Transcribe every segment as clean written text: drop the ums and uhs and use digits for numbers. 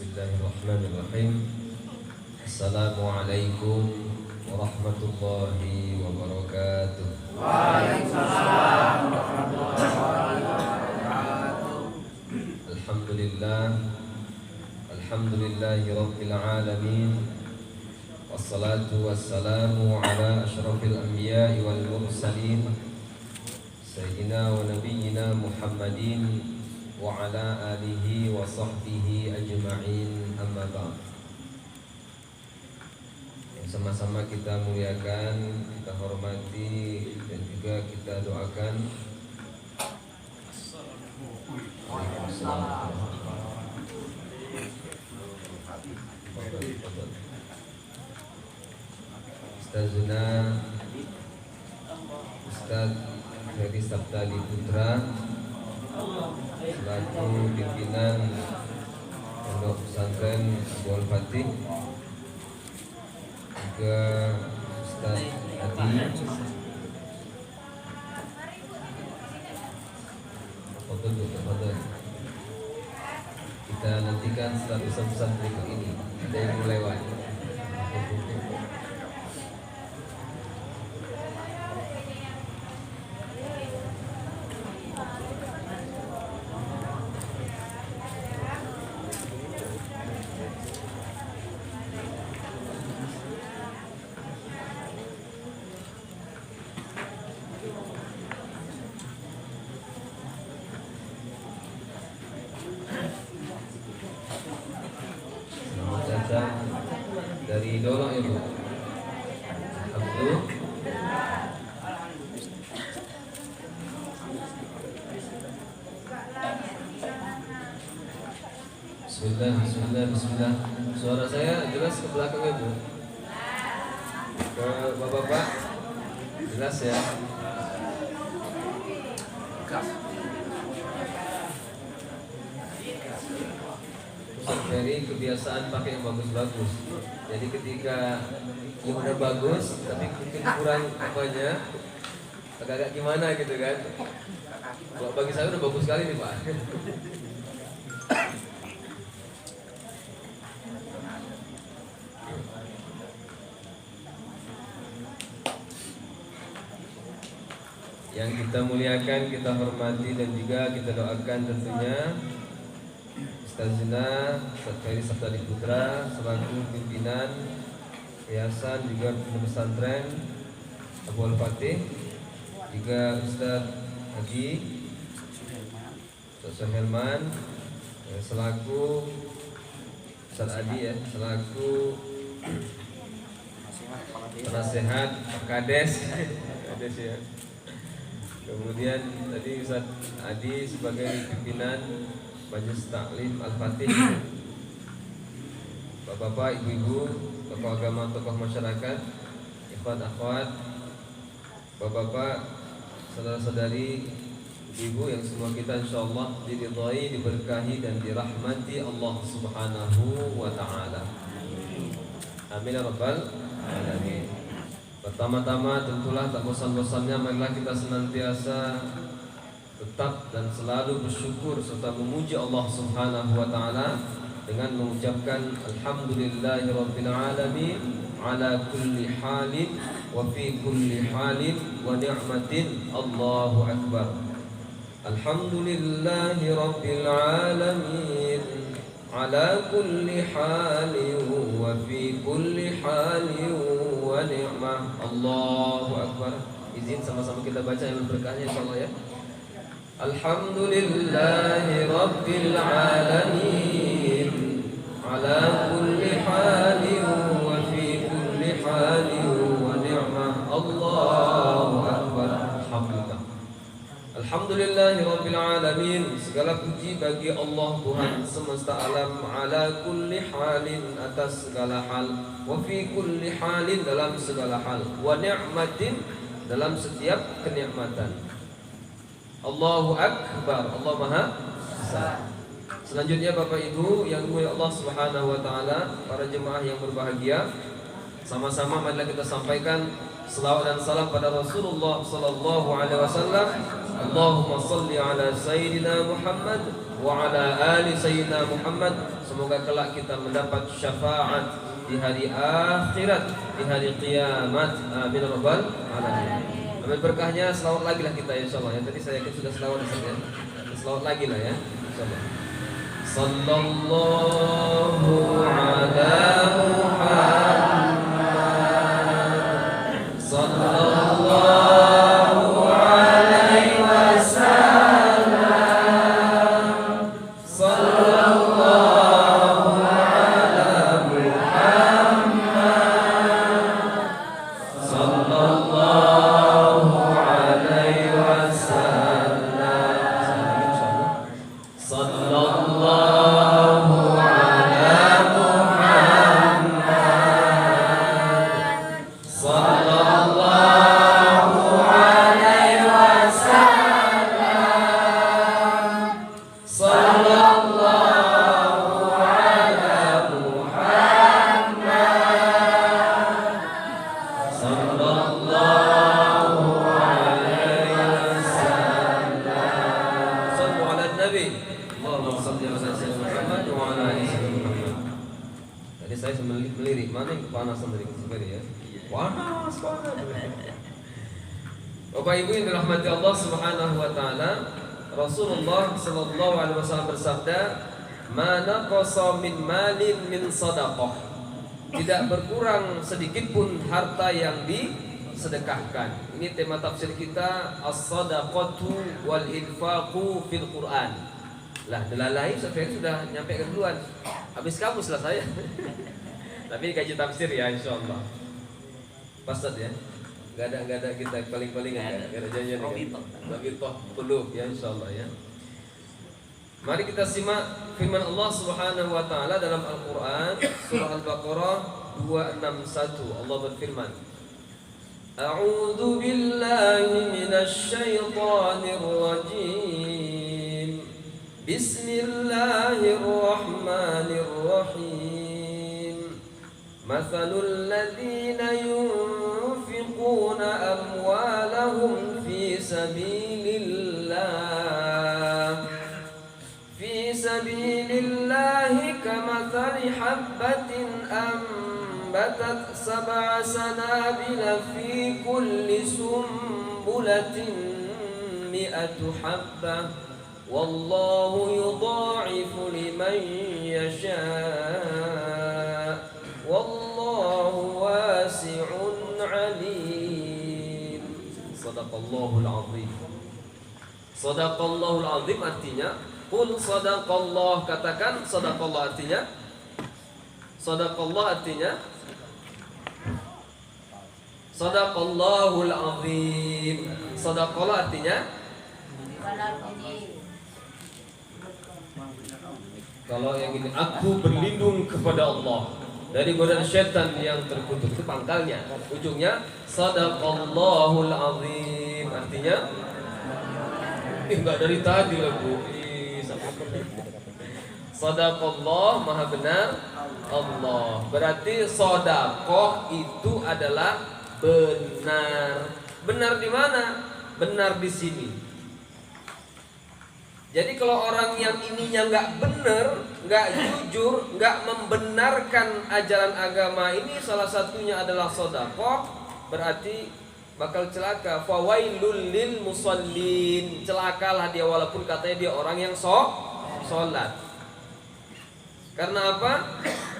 Bismillahirrahmanirrahim. Assalamualaikum warahmatullahi wabarakatuh. Waalaikumsalam warahmatullahi wabarakatuh. Alhamdulillahi rabbil alamin. Wassalatu wassalamu ala asyrafil anbiya'i wal mursalin Sayyidina wa nabiyyina Muhammadin wa ala alihi wa sahbihi ajma'in, amma ba'd. Yang sama-sama kita muliakan, kita hormati, dan juga kita doakan. Ustazuna Ustaz Ferry Sabtali Putra selaku pimpinan Pondok Pesantren Abu Al-Fatih, juga Ustaz Adi Fadil. Kita nantikan setelah pesan-pesan berikut ini. Ada yang melewat. Dari Dolok ya Bu. Abdul. Bismillah. Suara saya jelas ke belakang ya Bu? Ke bapak-bapak? Jelas ya? Ustaz Ferry kebiasaan pakai yang bagus-bagus. Jadi ketika yang udah bagus tapi mungkin kurang apanya, agak-agak gimana gitu kan. Kalau bagi saya udah bagus sekali nih Pak. Yang kita muliakan, kita hormati, dan juga kita doakan tentunya Ustazina Ustaz Ferry Sabtali Putra selaku pimpinan yayasan juga pesantren Abu Al-Fatih, juga Ustaz Haji Ustaz Suherman selaku Ustaz Adi ya, selaku penasehat Kades ya. Kemudian tadi Ustaz Adi sebagai pimpinan Majelis Taklim Al-Fatih. Bapak-bapak, ibu-ibu, tokoh agama, tokoh masyarakat, ikhwan akhwat, bapak-bapak, saudara-saudari, ibu yang semua kita insyaallah diridhai, diberkahi, dan dirahmati Allah Subhanahu wa ta'ala. Amin ya rabbal alamin. Pertama-tama tentulah tak bosan-bosannya marilah kita senantiasa tetap dan selalu bersyukur serta memuji Allah Subhanahu wa ta'ala dengan mengucapkan alhamdulillahirabbil alamin ala kulli halin wa fi kulli halin wa ni'matin. Allahu akbar. Alhamdulillahirabbil alamin ala kulli halin wa fi kulli halin wa ni'mah. Allahu akbar. Izin sama-sama kita baca yang berkahnya insyaallah ya. Alhamdulillahi rabbil alamin ala kulli halin wa fi kulli halin wa ni'mah. Allahu akbar. Alhamdulillah. Alhamdulillahi rabbil alamin. Segala puji bagi Allah Tuhan semesta alam, ala kulli halin atas segala hal, wa fi kulli halin dalam segala hal, wa ni'matin dalam setiap kenikmatan. Allahu akbar. Allah Maha Esa. Selanjutnya Bapak Ibu yang dimuliakan Allah Subhanahu wa taala, para jemaah yang berbahagia, sama-sama marilah kita sampaikan selawat dan salam pada Rasulullah sallallahu alaihi wasallam. Allahumma salli ala sayyidina Muhammad wa ala ali sayyidina Muhammad Semoga kelak kita mendapat syafaat di hari akhirat, di hari kiamat. Amin rabbal alamin. Ambil berkahnya, selawat lagi lah kita insyaallah ya. Tadi saya yakin sudah selawat ya. Selawat lagi lah ya insyaallah. Sallallahu ala Muhammad. Sallallahu alaihi wasallam. Sallallahu ala Muhammad. Sallallahu alaihi wasallam. Sallallahu ala Muhammad. Sallallahu alaihi wasallam. Sallallahu ala Muhammad. Sallallahu alaihi wasallam. Sallu ala Nabi. Allahumma shalli ala sayyidina Muhammad wa ala ali sayyidina Muhammad. Tadi saya melirik, mana yang kepanasan dari sekali ya? Panas banget. Bapak Ibu yang dirahmati Allah Subhanahu wa taala, Rasulullah sallallahu alaihi wasallam bersabda, "Ma naqasa min malin min shadaqah." Tidak berkurang sedikit pun harta yang disedekahkan. Ini tema tafsir kita, as-shadaqatu wal infaqu fil Quran. Lah, delalai saya sudah nyampe ke duluan. Habis kamus lah saya. Tapi kaji tafsir ya insyaallah. Pasat ya. Enggak ada kita paling-palingan enggak ada janjian bagi toh qulub ya insyaallah ya. Mari kita simak firman Allah Subhanahu wa taala dalam Al-Qur'an surah Al-Baqarah 261. Allah berfirman, A'udzu billahi minasy syaithanir rajim. Bismillahirrahmanirrahim. Mathalul ladzina yunfiquna amwalahum fi sabilillahi kamathali habbatin ambatat sab'a sanabila fi kulli sumbulatin mi'atu habbah wallahu yudha'ifu liman yasha' wallahu wasi'un 'alim. Shadaqallahul 'azim. Shadaqallahul 'azim artinya qul sadaqallah, katakan sadaqallah artinya sadaqallah artinya sadaqallahul 'azim. Sadaqallah artinya kalau yang ini, aku berlindung kepada Allah dari godaan syaitan yang terkutuk. Itu pangkalnya, ujungnya sadaqallahul 'azim. Artinya enggak dari tadi lagu. Sadaqallah, maha benar Allah. Berarti sedekah itu adalah benar. Benar di mana? Benar di sini. Jadi kalau orang yang ininya nggak benar, nggak jujur, nggak membenarkan ajaran agama ini, salah satunya adalah sedekah, berarti bakal celaka. Fawailul lil musallin. Celakalah dia walaupun katanya dia orang yang sholat. Karena apa?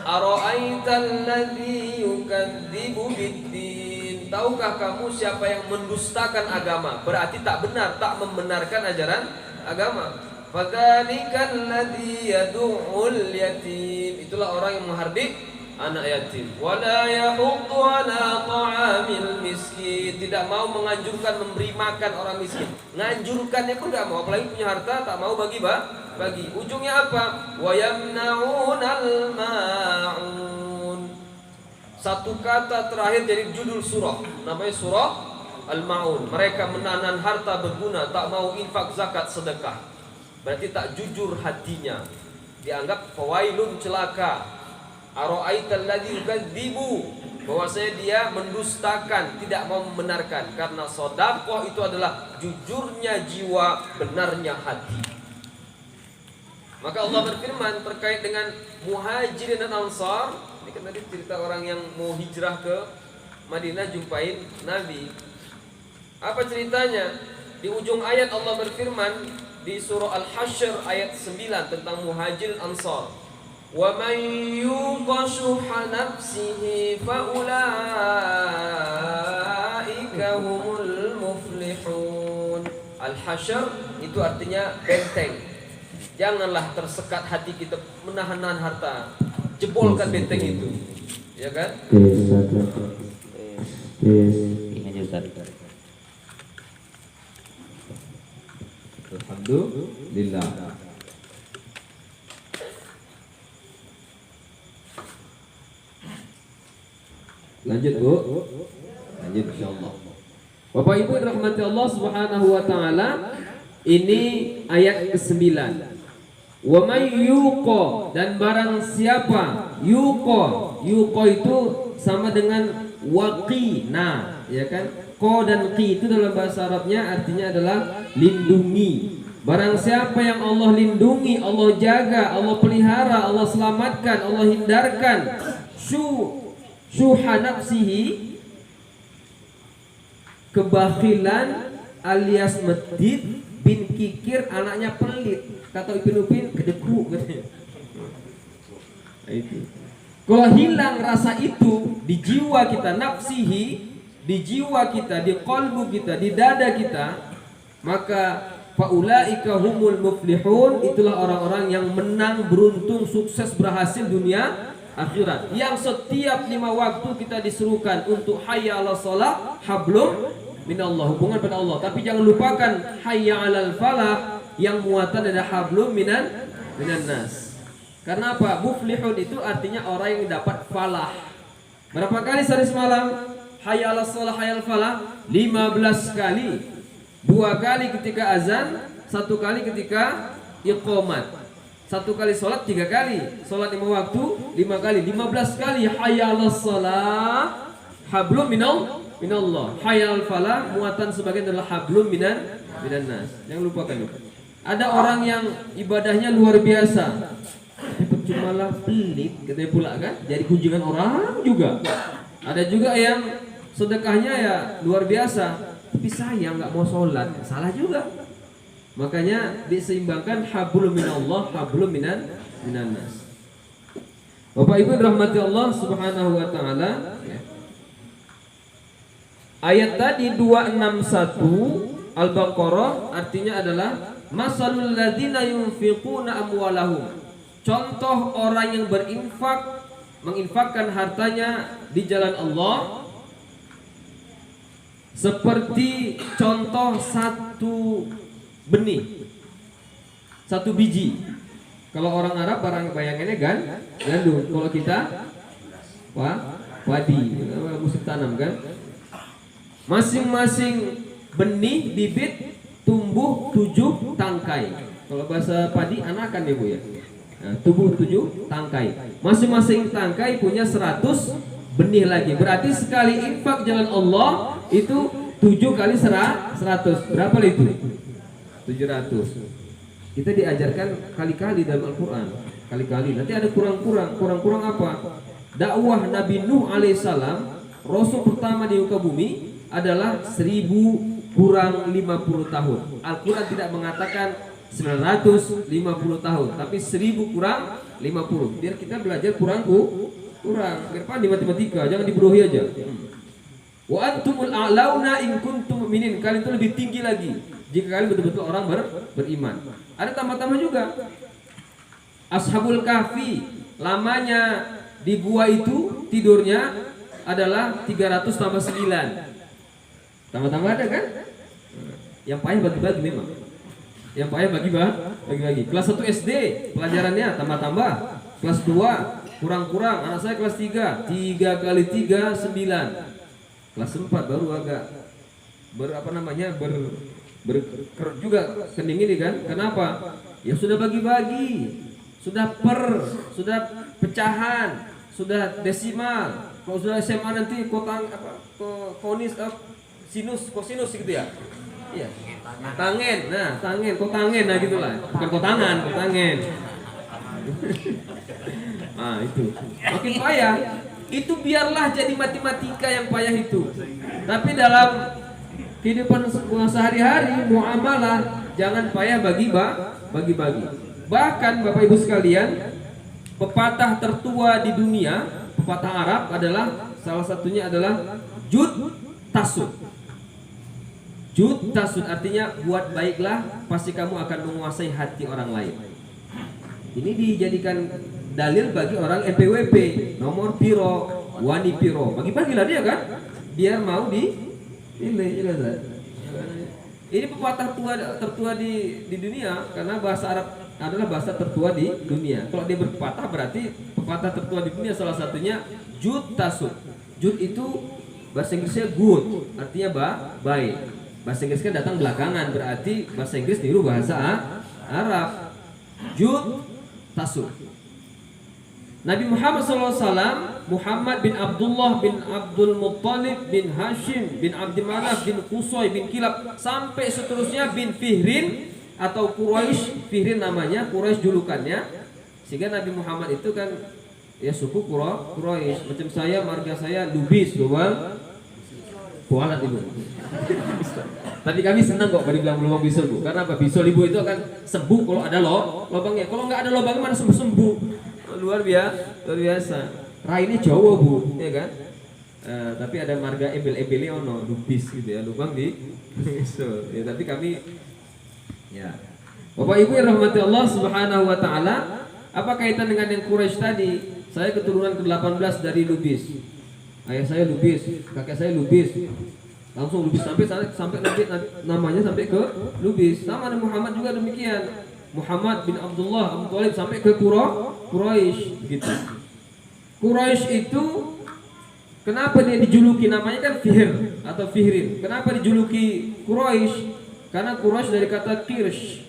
Ara'aital ladzi yukadzibu biddin. Tahukah kamu siapa yang mendustakan agama? Berarti tak benar, tak membenarkan ajaran agama. Fadzalikal ladzi yad'ul yatim. Itulah orang yang menghardik anak yatim. Wala yahuddu ala ta'amil miskin. Tidak mau menganjurkan memberi makan orang miskin. Nganjurkannya pun enggak mau, apalagi punya harta tak mau bagi. Ujungnya apa? Wa yamna'unal ma'un. Satu kata terakhir jadi judul surah, namanya surah Al-Ma'un. Mereka menahan harta berguna, tak mau infak, zakat, sedekah. Berarti tak jujur hatinya. Dianggap fawailun, celaka. Ara'aital ladzi yukadzibu, bahwasanya dia mendustakan, tidak mau membenarkan. Karena sedekah itu adalah jujurnya jiwa, benarnya hati. Maka Allah berfirman terkait dengan Muhajirin dan Ansar. Ini kan tadi cerita orang yang mau hijrah ke Madinah jumpain Nabi. Apa ceritanya? Di ujung ayat Allah berfirman di surah Al-Hasyr ayat 9 tentang Muhajirin Ansar. Wa man yuqa shuhha nafsihi fa ulaika humul muflihun. Al-Hasyr itu artinya benteng. Janganlah tersekat hati kita menahan harta. Jebolkan benteng itu. Ya kan? Ini aja Ustaz. Alhamdulillah. Lanjut Bu. Lanjut insyaallah. Bapak Ibu rahmati Allah Subhanahu wa taala, ini ayat ke-9. Wa may yuqa, dan barang siapa, yuqa itu sama dengan waqina, ya kan? Qa dan qi itu dalam bahasa Arabnya artinya adalah lindungi. Barang siapa yang Allah lindungi, Allah jaga, Allah pelihara, Allah selamatkan, Allah hindarkan syuha nafsihi, kebakhilan alias medit bin kikir, anaknya pelit. Kata Ibnu Upin, kedeku katanya. Nah, itu. Kalau hilang rasa itu di jiwa kita, nafsihi, di jiwa kita, di qalbu kita, di dada kita, maka faulaika humul muflihun, itulah orang-orang yang menang, beruntung, sukses, berhasil dunia akhirat. Yang setiap 5 waktu kita diserukan untuk hayya 'alas shalah, hablum minallah, hubungan pada Allah. Tapi jangan lupakan hayya 'alal falah, yang muatan ada hablum minan nas. Karena apa? Muflihun itu artinya orang yang dapat falah. Berapa kali sehari semalam hayya 'alas shalah, hayya 'alal falah? 15 kali. 2 kali ketika azan, 1 kali ketika iqamat. 1 kali sholat, 3 kali. Sholat 5 waktu, 5 kali. 15 kali hayya 'alas shalah, hablum minallah. Hayya 'alal falah, muatan sebagian adalah hablum minan nas. Jangan lupakan itu. Ada orang yang ibadahnya luar biasa, tapi percumalah pelit, katanya pula kan, jadi kunjungan orang juga. Ada juga yang sedekahnya ya luar biasa, tapi sayang nggak mau sholat, salah juga. Makanya diseimbangkan hablum minallah, hablum minan nas. Bapak Ibu rahmati Allah Subhanahu wa taala. Ayat tadi 261 Al-Baqarah artinya adalah masalul ladzina yunfiquna amwalahum. Contoh orang yang menginfakkan hartanya di jalan Allah seperti contoh satu benih, satu biji. Kalau orang Arab barang bayangannya gandum. Kalau kita padi, musim tanam kan. Masing-masing benih bibit tumbuh 7 tangkai. Kalau bahasa padi anakan ya Bu ya. Nah, tumbuh 7 tangkai. Masing-masing tangkai punya 100 benih lagi. Berarti sekali infak jalan Allah itu 7 kali 100. Berapa itu? 700. Kita diajarkan kali-kali dalam Al-Qur'an. Kali-kali. Nanti ada kurang-kurang. Kurang-kurang apa? Dakwah Nabi Nuh alaihissalam, rasul pertama di muka bumi adalah 1000 kurang 50 tahun. Al-Quran tidak mengatakan 950 tahun, tapi 1000 kurang 50. Biar kita belajar kurang. Biar paham di matematika, jangan dibodohi aja. Wa antumul a'launa in kuntum mu'minin. Kalian itu lebih tinggi lagi jika kalian betul-betul orang beriman. Ada tambah-tambah juga. Ashabul Kahfi, lamanya di gua itu tidurnya adalah 300 tambah 9. Tambah-tambah ada kan? Yang payah bagi-bagi memang. Yang payah bagi-bagi. Kelas 1 SD pelajarannya tambah-tambah. Kelas 2 kurang-kurang. Anak saya kelas 3, 3 kali 3 9. Kelas 4 baru agak juga kening ini kan. Kenapa? Ya sudah bagi-bagi. Sudah sudah pecahan, sudah desimal. Kalau sudah SMA nanti kosinus gitu ya. Iya. Tangen, nah gitulah. Bukan kotangan. Nah itu makin payah. Itu biarlah jadi matematika yang payah itu. Tapi dalam kehidupan sehari-hari muamalah jangan payah bagi-bagi. Bahkan Bapak Ibu sekalian, pepatah tertua di dunia, pepatah Arab adalah salah satunya adalah jud tasud. Jud tasud artinya buat baiklah pasti kamu akan menguasai hati orang lain. Ini dijadikan dalil bagi orang NPWP, nomor piro, wani piro. Bagi-bagilah dia kan, biar mau dipilih. Ini pepatah tertua di dunia karena bahasa Arab adalah bahasa tertua di dunia. Kalau dia berpepatah berarti pepatah tertua di dunia salah satunya jud tasud. Jud itu bahasa Inggrisnya good, artinya baik. Bahasa Inggris kan datang belakangan, berarti bahasa Inggris niru bahasa Arab. Jud tasud. Nabi Muhammad SAW, Muhammad bin Abdullah bin Abdul Muttalib bin Hashim bin Abdi Manaf bin Qusay bin Kilab sampai seterusnya bin Fihrin atau Quraisy. Fihrin namanya, Quraisy julukannya. Sehingga Nabi Muhammad itu kan ya suku Quraisy. Macam saya, marga saya Lubis, Bang. Kualat Ibu. Tapi kami senang kok dibilang lubang bisul Bu. Karena apa? Bisul Ibu itu akan sembuh kalau ada lubangnya. Kalau nggak ada lubangnya mana sembuh. Luar biasa. Raine Jawa Bu, ya kan? Tapi ada marga embel-embelnya ono Lubis gitu ya, lubang di bisul. Ya, tapi kami ya. Bapak Ibu yang rahmati Allah Subhanahu wa taala, apa kaitan dengan yang Quraisy tadi? Saya keturunan ke-18 dari Lubis. Ayah saya Lubis, kakek saya Lubis. Langsung Lubis sampai nanti namanya sampai ke Lubis. Sama Nabi Muhammad juga demikian. Muhammad bin Abdullah Abu Thalib sampai ke Quraisy gitu. Quraisy itu kenapa dia dijuluki namanya kan Fihr atau Fihrin. Kenapa dijuluki Quraisy? Karena Quraisy dari kata kirsh.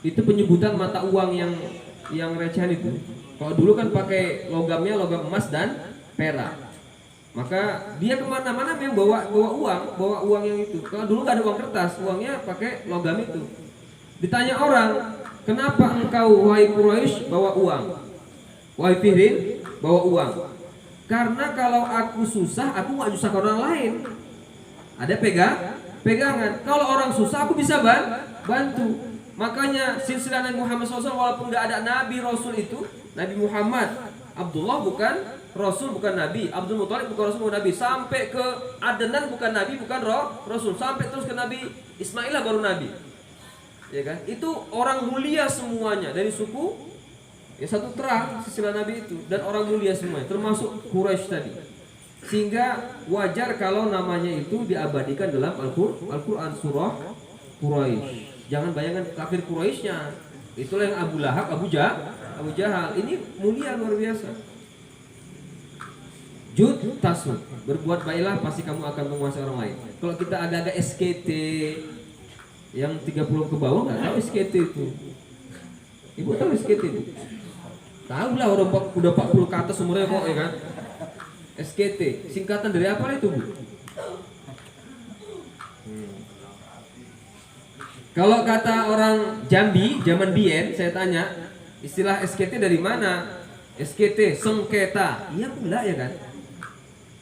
Itu penyebutan mata uang yang recehan itu. Kalau dulu kan pakai logamnya logam emas dan perak. Maka dia kemana-mana memang bawa uang yang itu. Kalau dulu nggak ada uang kertas, uangnya pakai logam itu. Ditanya orang, kenapa engkau wahai Quraisy bawa uang? Wahai Fihrin bawa uang. Karena kalau aku susah, aku nggak nyusahkan orang lain. Ada pegangan. Kalau orang susah, aku bisa bantu. Makanya silsilah Nabi Muhammad SAW walaupun nggak ada Nabi Rasul itu, Nabi Muhammad Abdullah bukan Rasul bukan Nabi, Abdul Muthalib bukan Rasul bukan Nabi, sampai ke Adnan bukan Nabi bukan Rasul, sampai terus ke Nabi Ismail baru Nabi. Ya kan? Itu orang mulia semuanya dari suku ya satu terang silsilah Nabi itu dan orang mulia semuanya termasuk Quraisy tadi. Sehingga wajar kalau namanya itu diabadikan dalam Al-Qur'an surah Quraisy. Jangan bayangkan kafir Quraisynya. Itulah yang Abu Lahab, Abu Jahal. Ini mulia luar biasa. Jud tasud, berbuat baiklah pasti kamu akan menguasai orang lain. Kalau kita agak-agak SKT yang 30 ke bawah nggak tahu SKT itu. Ibu tahu SKT itu? Tahu lah orang udah 40 ke atas umurnya kok ya kan. SKT, singkatan dari apa itu Bu? Kalau kata orang Jambi, zaman Bien, saya tanya, istilah SKT dari mana? SKT, sengketa. Iya pula ya kan?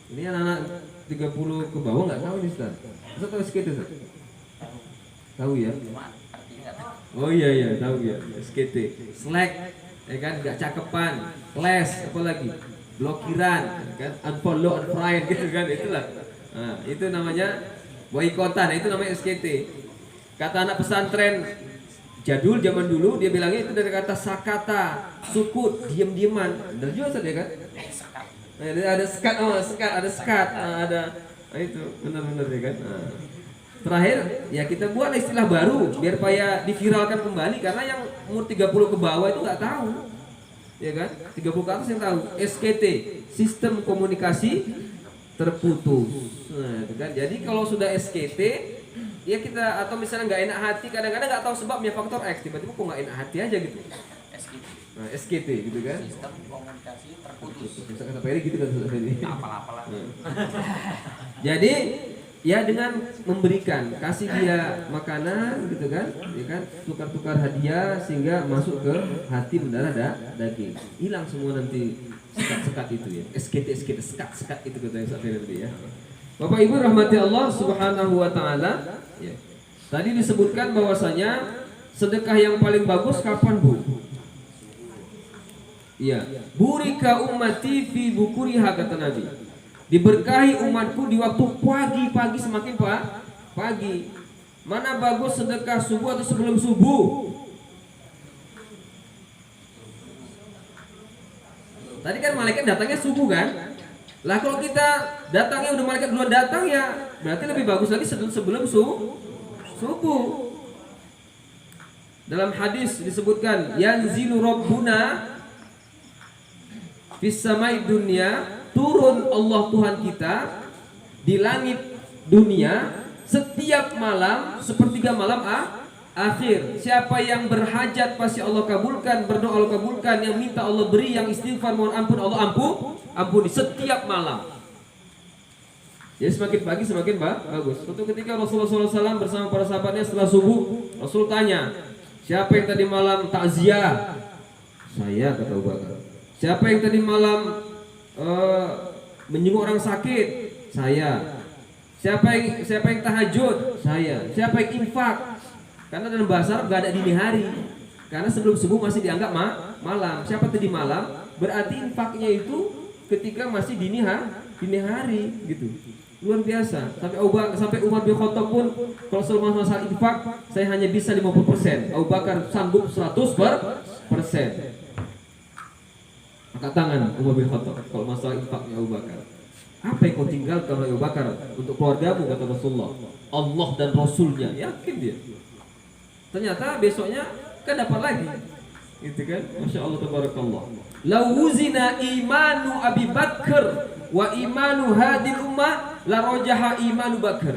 Ini anak-anak 30 ke bawah nggak tahu nih Ustaz. Ustaz tahu SKT Ustaz? Tahu ya? Oh iya tahu ya. SKT, slack, ya kan? Nggak cakepan, clash, apa lagi? Blokiran, kan? Unfollow, unfriend gitu kan? Itulah. Nah, itu namanya boikotan. Itu namanya SKT. Kata anak pesantren jadul zaman dulu dia bilangnya itu dari kata sakata, sukut, diam-diaman. Benar juga ya kan? Ada skat, ada itu benar-benar ya kan. Nah, terakhir ya kita buat istilah baru biar supaya diviralkan kembali karena yang umur 30 ke bawah itu nggak tahu. Ya kan? 30 ke atas yang tahu. SKT, sistem komunikasi terputus. Nah, itu kan. Jadi kalau sudah SKT ya kita atau misalnya nggak enak hati kadang-kadang nggak tahu sebabnya faktor X tiba-tiba kok nggak enak hati aja gitu. Nah, SKT gitu kan. Sistem komunikasi terputus. Bisa kata Peri gitu kan Peri. Apalah. Jadi Ya dengan memberikan, kasih dia makanan gitu kan, ya kan, tukar-tukar hadiah sehingga masuk ke hati mendarah daging. Hilang semua nanti sekat-sekat itu ya. SKT sekat-sekat itu kata yang tadi ya. Bapak Ibu rahmati Allah Subhanahu wa taala, ya. Tadi disebutkan bahwasanya sedekah yang paling bagus kapan, Bu? Iya, burika ummati fi bukuriha kata Nabi. Diberkahi umatku di waktu pagi semakin pagi. Mana bagus sedekah subuh atau sebelum subuh? Tadi kan malaikat datangnya subuh kan? Lah kalau kita datangnya udah malaikat duluan datang ya berarti lebih bagus lagi sebelum subuh. Dalam hadis disebutkan yanzilu rabbuna fis samai dunya, turun Allah Tuhan kita di langit dunia setiap malam sepertiga malam akhir. Siapa yang berhajat pasti Allah kabulkan, berdoa Allah kabulkan, yang minta Allah beri, yang istighfar mohon ampun Allah ampuni setiap malam. Jadi semakin pagi semakin bagus. Suatu ketika Rasulullah SAW bersama para sahabatnya setelah subuh, Rasul tanya, siapa yang tadi malam takziah? Saya, kata Abu Bakar. Siapa yang tadi malam menyinggung orang sakit? Saya. Siapa yang tahajud? Saya. Siapa yang infak? Karena dalam bahasa Arab gak ada dini hari. Karena sebelum subuh masih dianggap malam. Siapa tadi malam? Berarti infaknya itu ketika masih dini hari gitu. Luar biasa. Sampai Umar bin Khattab pun kalau soal masalah infak saya hanya bisa 50%. Abu Bakar sanggup 100%. Angkat tangan Umar bin Khattab kalau masalah infaknya Abu Bakar. Apa yang kau tinggalkan oleh Abu Bakar untuk keluargamu, kata Rasulullah? Allah dan Rasulnya. Yakin dia. Ternyata besoknya kan dapat lagi. Gitu kan? Masya Allah tabarakallah. Lau wuzina imanu Abi Bakar wa imanu hadil ummah la rojaha imanu Bakar.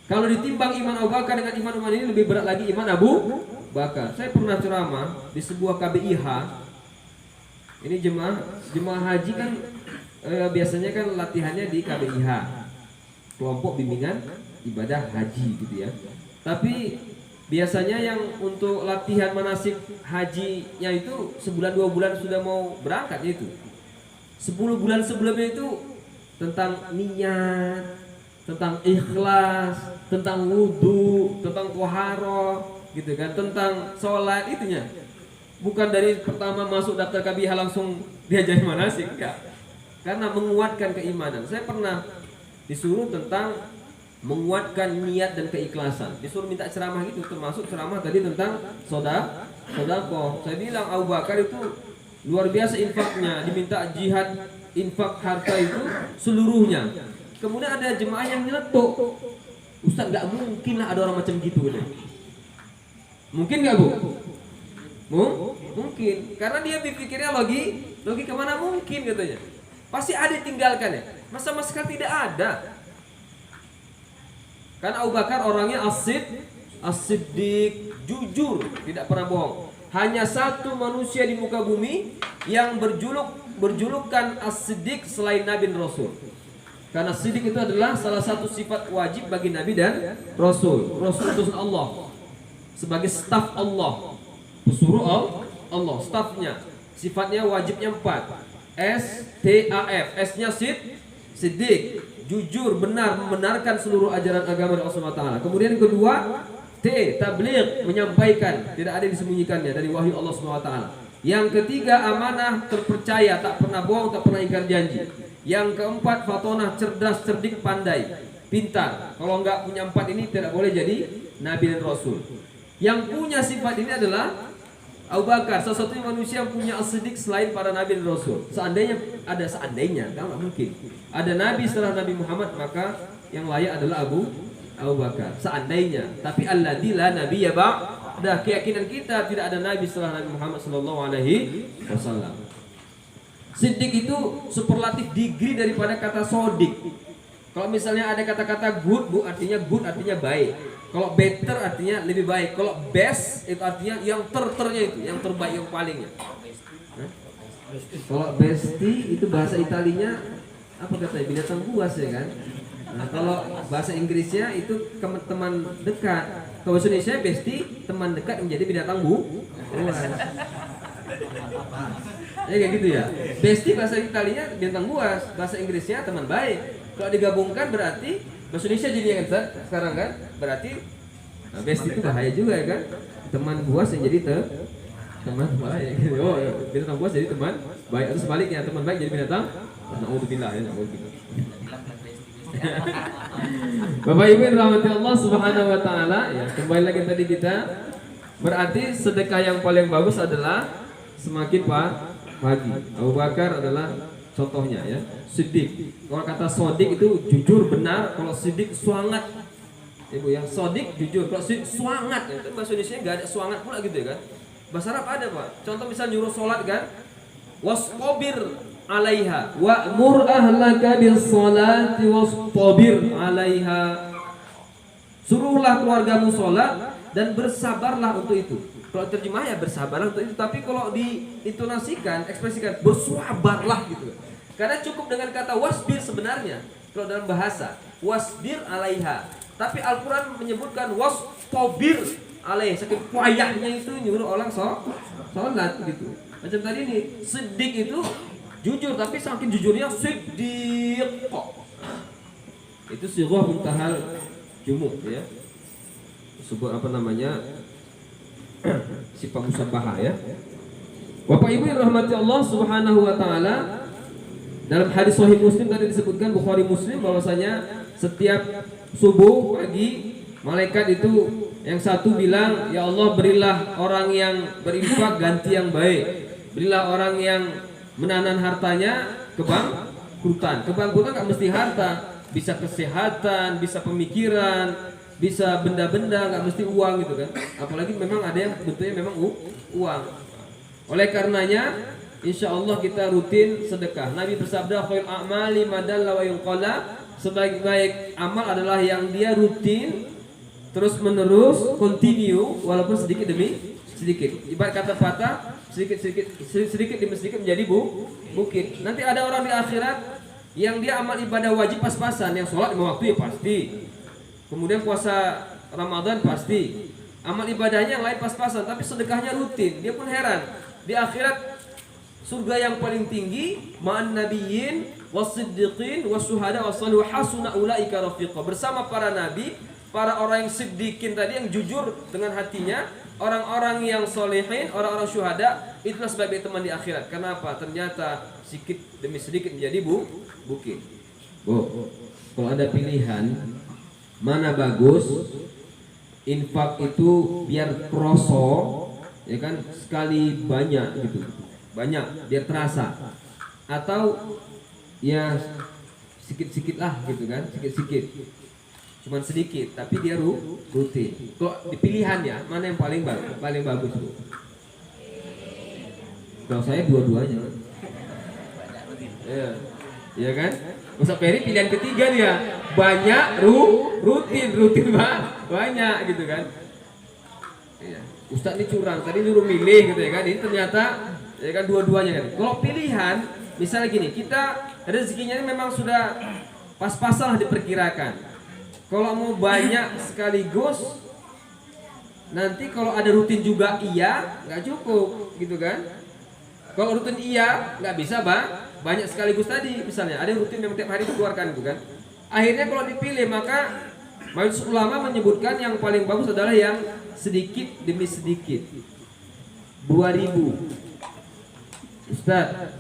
Kalau ditimbang iman Abu Bakar dengan iman umat ini lebih berat lagi iman Abu Bakar. Saya pernah ceramah di sebuah KBIH. Ini jemaah haji kan biasanya kan latihannya di KBIH, kelompok bimbingan ibadah haji gitu ya. Tapi biasanya yang untuk latihan manasik hajinya itu sebulan 2 bulan sudah mau berangkat itu. 10 bulan sebelumnya itu tentang niat, tentang ikhlas, tentang wudu, tentang toharoh gitu kan, tentang sholat itunya. Bukan dari pertama masuk daftar KBIH langsung diajari manasik, enggak. Karena menguatkan keimanan. Saya pernah disuruh tentang menguatkan niat dan keikhlasan. Disuruh minta ceramah gitu, termasuk ceramah tadi tentang sedekah. Saya bilang Abu Bakar itu luar biasa infaknya, diminta jihad infak harta itu seluruhnya. Kemudian ada jemaah yang nyeletuk, Ustaz nggak mungkin lah ada orang macam gitu deh. Mungkin nggak Bu? Mungkin, karena dia berpikirnya logika mana mungkin katanya. Pasti ada tinggalkan ya. Masa sekali tidak ada. Karena Abu Bakar orangnya as-siddiq, jujur, tidak pernah bohong. Hanya satu manusia di muka bumi yang berjulukan as-siddiq selain Nabi dan Rasul. Karena siddiq itu adalah salah satu sifat wajib bagi Nabi dan Rasul. Rasul utusan Allah sebagai staf Allah, pesuruh Allah, stafnya. Sifatnya wajibnya 4. STAF, S-nya siddiq, jujur, benar, membenarkan seluruh ajaran agama dari Allah Taala. Kemudian yang kedua, T, tabligh, menyampaikan, tidak ada yang disembunyikannya dari wahyu Allah Subhanahu wa taala. Yang ketiga, amanah, terpercaya, tak pernah bohong, tak pernah ingkar janji. Yang keempat, fatonah, cerdas, cerdik, pandai, pintar. Kalau enggak punya 4 ini tidak boleh jadi nabi dan rasul. Yang punya sifat ini adalah Abu Bakar, salah satunya manusia yang punya as-siddiq selain para nabi dan rasul. Seandainya, enggak mungkin. Ada nabi setelah Nabi Muhammad, maka yang layak adalah Abu Bakar. Seandainya, tapi alladzi la nabiyya ba'da, keyakinan kita tidak ada nabi setelah Nabi Muhammad sallallahu alaihi wasallam. Siddiq itu superlatif degree daripada kata sodik. Kalau misalnya ada kata-kata good, artinya baik. Kalau better artinya lebih baik. Kalau best itu artinya yang terternya itu, yang terbaik, yang palingnya. Kalau bestie itu bahasa Italinya apa katanya? Binatang buas ya kan? Nah, kalau bahasa Inggrisnya itu teman dekat. Kalau bahasa Indonesia bestie, teman dekat menjadi binatang buas. Ya kayak gitu ya. Bestie bahasa Italianya binatang buas, bahasa Inggrisnya teman baik. Kalau digabungkan berarti bahasa Indonesia jadi yang sekarang kan? Berarti bestie itu bahaya juga ya kan? Teman buas yang jadi teman baik. Oh, binatang buas jadi teman baik atau sebaliknya teman baik jadi binatang. Na'udzubillah ya, na'udzubillah. Bapak Ibu yang dirahmati Allah Subhanahu wa taala, ya, kembali lagi tadi kita berarti sedekah yang paling bagus adalah semakin pagi. Abu Bakar adalah contohnya ya. Siddiq. Kalau kata sodik itu jujur benar, kalau siddiq suangat. Ibu ya, sodik jujur, kalau siddiq suangat. Ya, bahasa Indonesia enggak ada suangat pula gitu ya kan. Bahasa Arab ada, Pak. Contoh misal nyuruh salat kan. Wasqabir alaiha wa'mur ahlaka bis salati wastabir alaiha. Suruhlah keluargamu salat dan bersabarlah untuk itu. Kalau terjemahnya bersabarlah untuk itu, tapi kalau diintonasikan, ekspresikan bersabarlah gitu. Karena cukup dengan kata wasbir sebenarnya kalau dalam bahasa wasbir alaiha. Tapi Al-Qur'an menyebutkan wastabir alaiha. Saking payahnya itu nyuruh orang salat gitu. Macam tadi nih, siddiq itu jujur, tapi saking jujurnya siddiq. Itu sirah muntahal jumuk ya. Sebut apa namanya? Sifat musyabbahah ya. Bapak Ibu yang rahmati Allah Subhanahu wa taala, dalam hadis sahih Muslim tadi disebutkan Bukhari Muslim bahwasanya setiap subuh pagi malaikat itu yang satu bilang, ya Allah berilah orang yang berinfak ganti yang baik. Berilah orang yang menahan hartanya kebangkrutan. Kebangkrutan gak mesti harta, bisa kesehatan, bisa pemikiran, bisa benda-benda, gak mesti uang gitu kan. Apalagi memang ada yang bentuknya memang uang. Oleh karenanya, insya Allah kita rutin sedekah. Nabi bersabda, khairul a'mali madalla wa yunqala. Sebaik-baik amal adalah yang dia rutin, terus menerus, continue, walaupun sedikit demi sedikit. Ibarat kata patah, sedikit demi sedikit menjadi bukit. Nanti ada orang di akhirat yang dia amal ibadah wajib pas-pasan, yang sholat lima waktu ya pasti. Kemudian puasa Ramadan pasti. Amal ibadahnya yang lain pas-pasan, tapi sedekahnya rutin. Dia pun heran. Di akhirat surga yang paling tinggi ma'an nabiyyin was-siddiqin was-syuhada was-shalihin hasuna ulaika rafiqa. Bersama para nabi, para orang yang siddiqin tadi yang jujur dengan hatinya, orang-orang yang solehin, orang-orang syuhada, itulah sebagai teman di akhirat. Kenapa? Ternyata sedikit demi sedikit menjadi bukit. Kalau ada pilihan mana bagus, infak itu biar kroso, ya kan, sekali banyak gitu, banyak biar terasa, atau ya sedikit-sedikit lah gitu kan, sedikit-sedikit. Cuman sedikit, tapi dia rutin. Kok dipilihan ya, mana yang paling bagus Bu? Kalau saya dua-duanya. Ya kan? Masa Peri pilihan ketiga dia, banyak rutin banyak gitu kan? Iya. Ustadz ini curang, tadi nyuruh milih gitu ya kan? Ini ternyata ya kan dua-duanya kan. Kalau pilihan, misalnya gini, kita rezekinya memang sudah pas-pasan lah diperkirakan. Kalau mau banyak sekaligus, nanti kalau ada rutin juga iya, nggak cukup gitu kan? Kalau rutin iya, nggak bisa banyak sekaligus tadi. Misalnya ada rutin yang tiap hari dikeluarkan gitu kan? Akhirnya kalau dipilih, maka mayoritas ulama menyebutkan yang paling bagus adalah yang sedikit demi sedikit. 2000. Ustaz,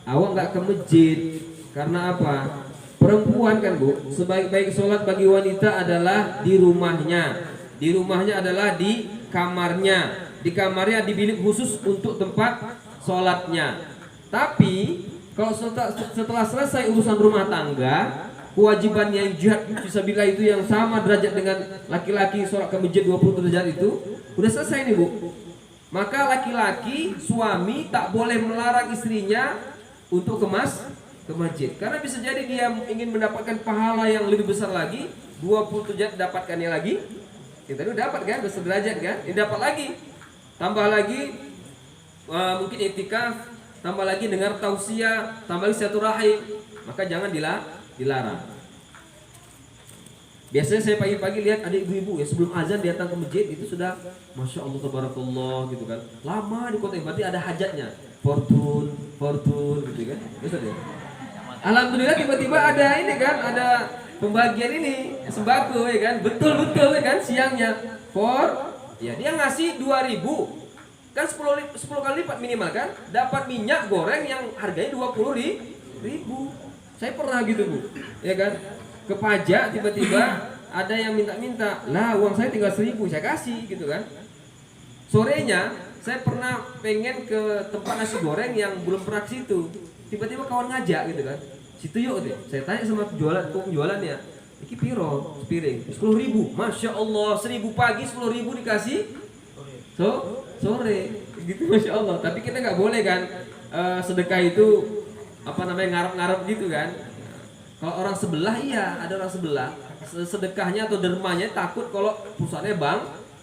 awak nggak ke masjid karena apa? Perempuan kan Bu, sebaik-baik sholat bagi wanita adalah di rumahnya. Di rumahnya adalah di kamarnya. Di kamarnya di bilik khusus untuk tempat sholatnya. Tapi kalau setelah selesai urusan rumah tangga, kewajiban yang jihad fisabilillah itu yang sama derajat dengan laki-laki sholat ke masjid 20 derajat itu udah selesai nih Bu. Maka laki-laki suami tak boleh melarang istrinya untuk ke masjid, karena bisa jadi dia ingin mendapatkan pahala yang lebih besar lagi, 20 derajat dapatkannya lagi. Kita udah dapat kan, derajat kan, ini dapat lagi, tambah lagi mungkin i'tikaf, tambah lagi dengar tausiah, tambah lagi silaturahim, maka jangan dilarang. Biasanya saya pagi-pagi lihat ada ibu-ibu ya sebelum azan datang ke masjid itu sudah masya Allah tabarakallah gitu kan. Lama di kota berarti ada hajatnya. Fortune gitu kan. Betul ya? Alhamdulillah tiba-tiba ada ini kan, ada pembagian ini sembako ya kan. Betul-betul ya kan siangnya. Ya dia ngasih 2.000. Kan 10 kali lipat minimal kan. Dapat minyak goreng yang harganya 20.000. Saya pernah gitu Bu. Ya kan? Ke pajak tiba-tiba ada yang minta-minta, lah uang saya tinggal 1.000 saya kasih gitu kan. Sorenya saya pernah pengen ke tempat nasi goreng yang belum pernah ke situ, tiba-tiba kawan ngajak gitu kan, situ yuk deh. Saya tanya sama tukang jualannya, iki piro piring 10.000, masya Allah 1.000 pagi 10.000 dikasih sore gitu masya Allah. Tapi kita nggak boleh kan sedekah itu apa namanya ngarep-ngarep gitu kan. Kalau orang sebelah iya, ada orang sebelah sedekahnya atau dermanya takut kalau perusahaannya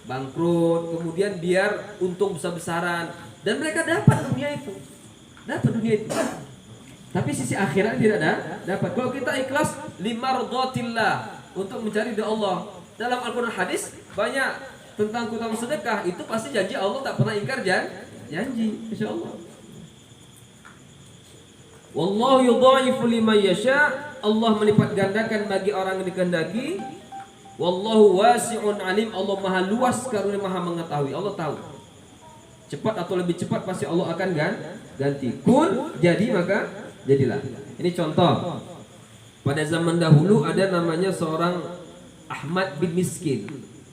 bangkrut, kemudian biar untung besar-besaran dan mereka dapat dunia itu. Tapi sisi akhirat tidak ada dapat. Kalau kita ikhlas limardatillah untuk mencari ridha Allah. Dalam Al-Qur'an hadis banyak tentang keutamaan sedekah, itu pasti janji Allah tak pernah ingkar janji, insyaallah. Wallahu yudha'ifu liman yasha. Allah melipat gandakan bagi orang yang dikehendaki. Wallahu wasi'un alim. Allah maha luas karunia maha mengetahui. Allah tahu. Cepat atau lebih cepat pasti Allah akan ganti. Kun jadi maka jadilah. Ini contoh. Pada zaman dahulu ada namanya seorang Ahmad bin Miskin.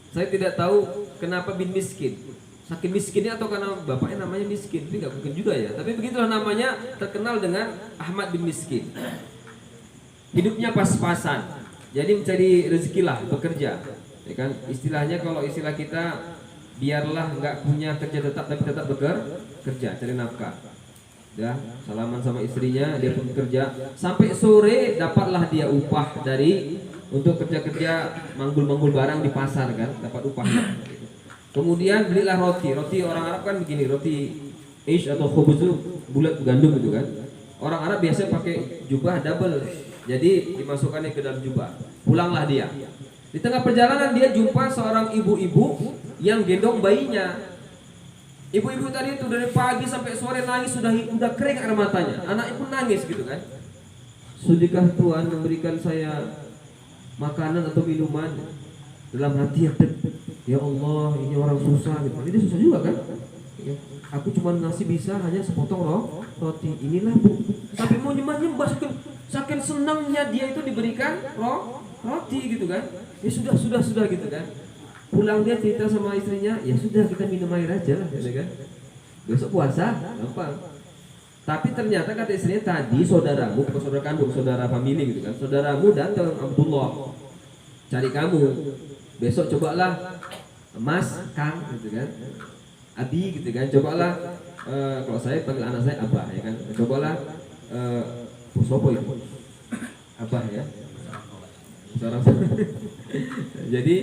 Saya tidak tahu kenapa bin Miskin. Saking miskinnya atau karena bapaknya namanya miskin, tapi nggak mungkin juga ya. Tapi begitulah namanya, terkenal dengan Ahmad bin Miskin. Hidupnya pas-pasan, jadi mencari rezeki lah, bekerja, ya kan? Istilahnya kalau istilah kita, biarlah nggak punya kerja tetap, tapi tetap bekerja, cari nafkah. Ya, salaman sama istrinya, dia pun kerja sampai sore, dapatlah dia upah dari untuk kerja-kerja manggul-manggul barang di pasar kan, dapat upahnya. Kemudian belilah roti orang Arab kan begini, roti ish atau khubuz itu bulat gandum gitu kan. Orang Arab biasa pakai jubah double, jadi dimasukkannya ke dalam jubah. Pulanglah dia. Di tengah perjalanan dia jumpa seorang ibu-ibu yang gendong bayinya. Ibu-ibu tadi itu dari pagi sampai sore nangis, sudah kering air matanya. Anaknya pun nangis gitu kan. Sudahkah Tuhan memberikan saya makanan atau minuman? Dalam hati ya Allah, ini orang susah gitu. Ini susah juga kan? Ya, aku cuma ngasih bisa hanya sepotong roti. Inilah Bu. Sampai mau nyembah saking senangnya dia itu diberikan roti gitu kan. Ya sudah gitu kan. Pulang dia cerita sama istrinya, ya sudah kita minum air aja lah gitu kan. Besok puasa, gampang. Tapi ternyata kata istrinya tadi saudaramu, bukan saudara kandung, saudara famili gitu kan. Saudaramu datang Abdullah cari kamu. Besok cobalah Mas, Kang gitu kan, Abi gitu kan, cobalah kalau saya panggil anak saya Abah ya kan, cobalah sopo itu Abah ya, seorang jadi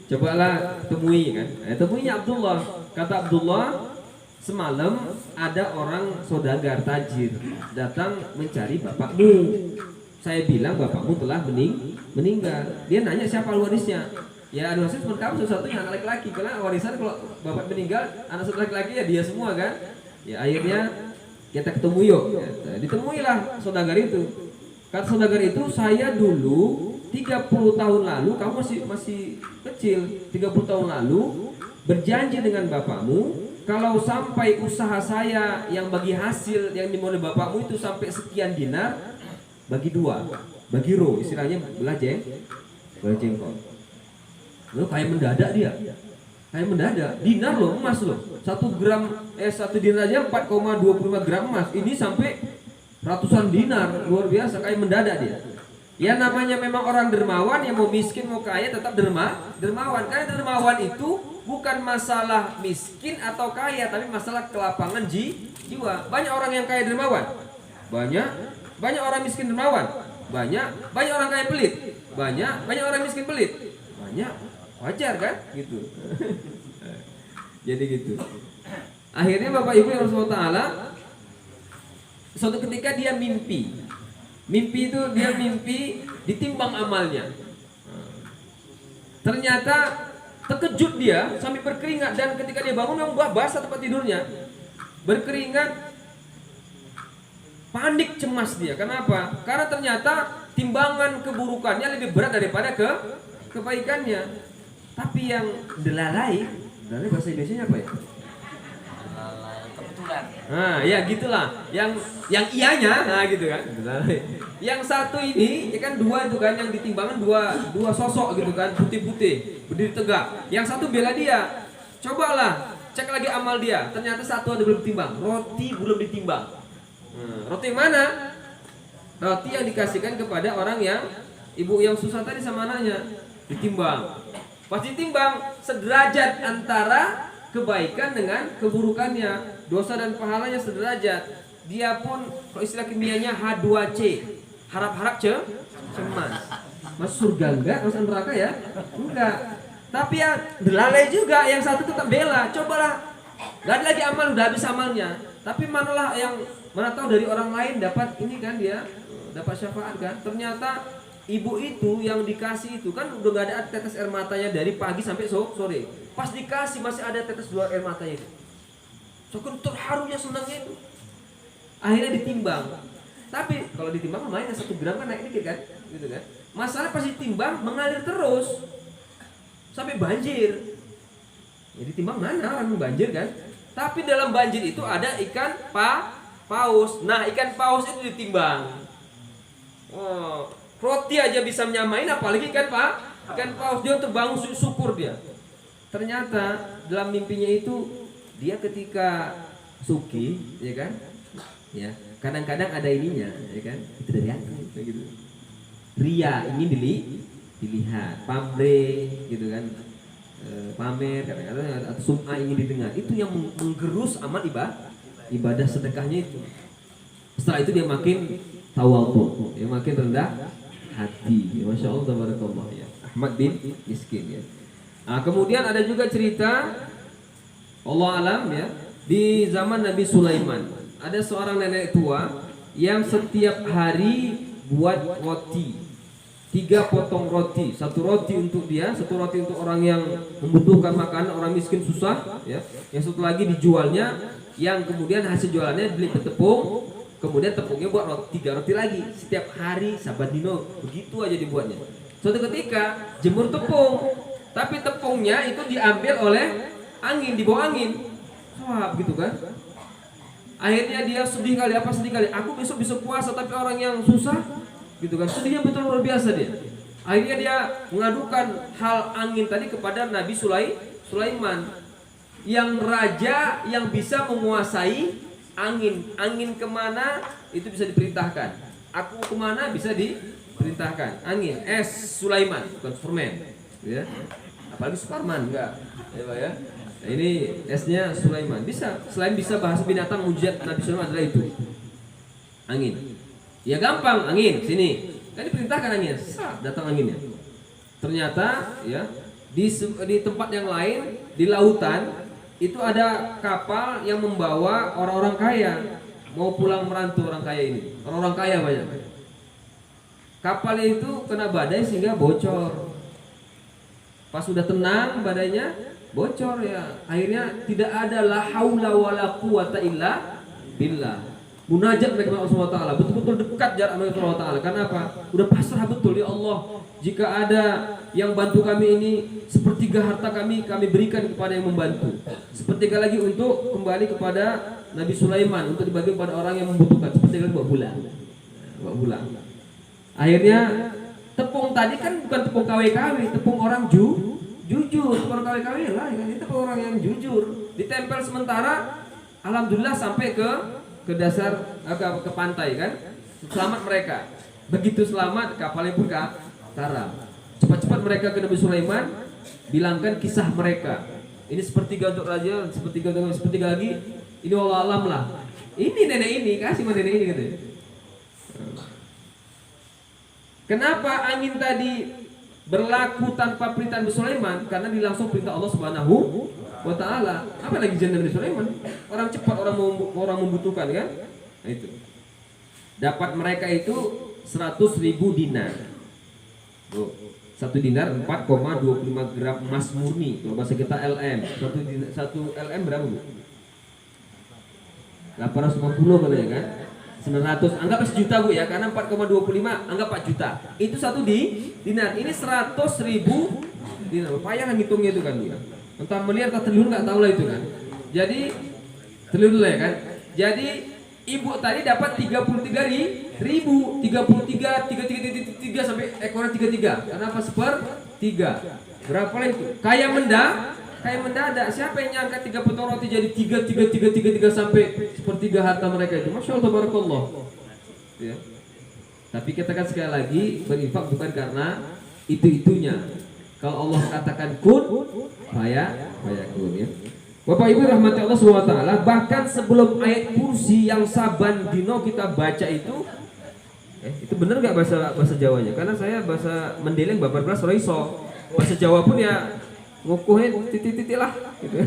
cobalah temui kan, temuinya Abdullah. Kata Abdullah, semalam ada orang saudagar tajir datang mencari bapakmu. Saya bilang bapakmu telah meninggal. Dia nanya siapa warisnya. Ya anu waris cuma kamu satu-satunya anak laki-laki, karena warisan kalau bapak meninggal anak satu laki-laki ya dia semua kan. Ya akhirnya kita ketemu yuk. Ya, ditemuilah saudagar itu. Kata saudagar itu, saya dulu 30 tahun lalu, kamu masih kecil, 30 tahun lalu berjanji dengan bapakmu kalau sampai usaha saya yang bagi hasil yang dimulai bapakmu itu sampai sekian dinar, bagi dua, bagi ro, istilahnya belah jengkol. Lo kayak mendadak dia, kayak mendadak, dinar loh, emas loh, 1 dinar aja 4,25 gram emas, ini sampai ratusan dinar, luar biasa, kayak mendadak dia. Ya namanya memang orang dermawan, yang mau miskin mau kaya tetap dermawan. Karena dermawan itu bukan masalah miskin atau kaya, tapi masalah kelapangan jiwa. Banyak orang yang kaya dermawan, banyak orang miskin dermawan, banyak orang kaya pelit, banyak orang miskin pelit, banyak. Wajar kan gitu. Jadi gitu. Akhirnya Bapak Ibu yang Allah Ta'ala, suatu ketika dia mimpi itu dia mimpi ditimbang amalnya. Ternyata terkejut dia sampai berkeringat, dan ketika dia bangun memang basah tempat tidurnya, berkeringat, panik, cemas dia. Kenapa? Karena ternyata timbangan keburukannya lebih berat daripada kebaikannya. Tapi yang delalai bahasa Indonesianya apa ya? Kebetulan. Nah, ya gitulah. Yang ianya, nah gitu kan. Yang satu ini, ya kan dua itu kan yang ditimbangan dua sosok gitu kan, putih-putih, berdiri tegak. Yang satu bela dia. Cobalah cek lagi amal dia. Ternyata satu ada belum ditimbang, roti belum ditimbang. Roti mana? Roti yang dikasihkan kepada orang yang ibu yang susah tadi sama anaknya, ditimbang. Pas ditimbang, sederajat antara kebaikan dengan keburukannya, dosa dan pahalanya sederajat. Dia pun kalau istilah kimianya H2C, harap-harap cemas. Masuk surga enggak? Masuk neraka ya? Enggak. Tapi yang belalai juga, yang satu tetap bela. Cobalah, gak ada lagi amal, udah habis amalnya. Tapi mana tahu dari orang lain dapat ini kan, dia dapat syafaat kan. Ternyata ibu itu yang dikasih itu kan udah gak ada tetes air matanya dari pagi sampai sore. Pas dikasih masih ada tetes dua air matanya itu. Cukup terharunya, senangnya itu. Akhirnya ditimbang. Tapi kalau ditimbang lumayan 1 gram kan naik dikit kan, gitu kan. Masalah pas ditimbang mengalir terus sampai banjir. Ya ditimbang mana orang banjir kan? Tapi dalam banjir itu ada ikan paus. Nah, ikan paus itu ditimbang. Oh, roti aja bisa menyamain, apalagi ikan paus. Dia terbangun syukur dia. Ternyata dalam mimpinya itu dia ketika suki, ya kan? Ya, kadang-kadang ada ininya, ya kan? Itu dari aku, gitu. Ria ingin dilihat, pamrih, gitu kan? Pamer kadang-kadang, atau sum'ah ingin didengar. Itu yang menggerus amal ibadah sedekahnya itu. Setelah itu dia makin tawadhu, dia makin rendah hati. Ya, Masya Allah, tabarakallah ya. Ahmad bin Miskin ya. Nah, kemudian ada juga cerita Allah alam ya, di zaman Nabi Sulaiman ada seorang nenek tua yang setiap hari buat roti, 3 potong roti, 1 roti untuk dia, 1 roti untuk orang yang membutuhkan makanan, orang miskin susah ya. Yang satu lagi dijualnya, yang kemudian hasil jualannya beli tepung, kemudian tepungnya buat roti, 3 roti lagi setiap hari, saban dino, begitu aja dibuatnya. Suatu ketika jemur tepung, tapi tepungnya itu diambil oleh angin, dibawa angin, wah gitu kan. Akhirnya dia sedih kali, aku besok bisa puasa tapi orang yang susah, gitu kan. Sedihnya betul luar biasa dia. Akhirnya dia mengadukan hal angin tadi kepada Nabi Sulaiman, yang raja yang bisa menguasai angin. Angin kemana itu bisa diperintahkan. Aku kemana bisa diperintahkan. Angin, es Sulaiman, bukan Superman, ya. Apalagi Superman enggak, ya Pak ya. Nah, ini esnya Sulaiman. Bisa, selain bisa bahasa binatang, mujizat Nabi Sulaiman adalah itu. Angin. Ya gampang, angin sini. Kan diperintahkan angin, datang anginnya. Ternyata ya di tempat yang lain, di lautan itu ada kapal yang membawa orang-orang kaya, mau pulang merantau orang kaya ini. Orang-orang kaya banyak. Kapal itu kena badai sehingga bocor. Pas sudah tenang badainya, bocor ya. Akhirnya tidak ada la haula wala quwata illa billah. Munajat mereka kepada Allah Taala, betul-betul dekat jarak mereka kepada Allah Taala. Karena apa? Udah pasrah betul, ya Allah, jika ada yang bantu kami ini, sepertiga harta kami berikan kepada yang membantu. Sepertiga lagi untuk kembali kepada Nabi Sulaiman, untuk dibagi kepada orang yang membutuhkan. Sepertiga lagi bawa pulang. Akhirnya tepung tadi kan bukan tepung KW-KW, tepung orang jujur, tepung KW-KW lah, ini tepung orang yang jujur. Ditempel sementara, alhamdulillah sampai ke dasar, ke pantai kan, selamat mereka. Begitu selamat, kapalnya pun karam. Cepat-cepat mereka ke Nabi Sulaiman, bilangkan kisah mereka. Ini sepertiga untuk raja, sepertiga lagi. Ini Allah alam lah. Ini nenek ini, kasih sama nenek ini katanya. Kenapa angin tadi berlaku tanpa perintah Nabi Sulaiman? Karena langsung perintah Allah Subhanahu wa Ta'ala. Apa lagi jangan Nabi Sulaiman? Orang cepat, orang membutuhkan kan? Nah, itu. Dapat mereka itu 100.000 dinar. 1 dinar 4,25 gram emas murni. Kalau bahasa kita LM. 1 LM berapa, Bu? 850 katanya kan? 900, anggap 1 juta, Bu ya, karena 4,25 anggap 4 juta. Itu 1 dinar. Ini 100.000 dinar. Payah ngitungnya itu kan, Bu ya. Entah miliar atau triliun nggak tahu lah itu kan. Jadi triliun lah ya kan. Jadi ibu tadi dapat 33.000, 33 sampai ekornya 33. Karena apa? 1/3. Berapa lah itu? Kayak mendadak. Siapa yang nyangka 3 potong roti jadi 3 sampai 1/3 harta mereka itu? Masya Allah, tabarakallah. Ya. Tapi kita kan sekali lagi berinfak bukan karena itu-itunya. Kalau Allah katakan kun, fayakun ya. Bapak Ibu rahmati Allah SWT, bahkan sebelum ayat kursi yang saban dino kita baca itu benar nggak bahasa Jawanya? Karena saya bahasa Mendeleng babar belas roiso. Bahasa Jawa pun ya ngukuhin titik-titik lah gitu.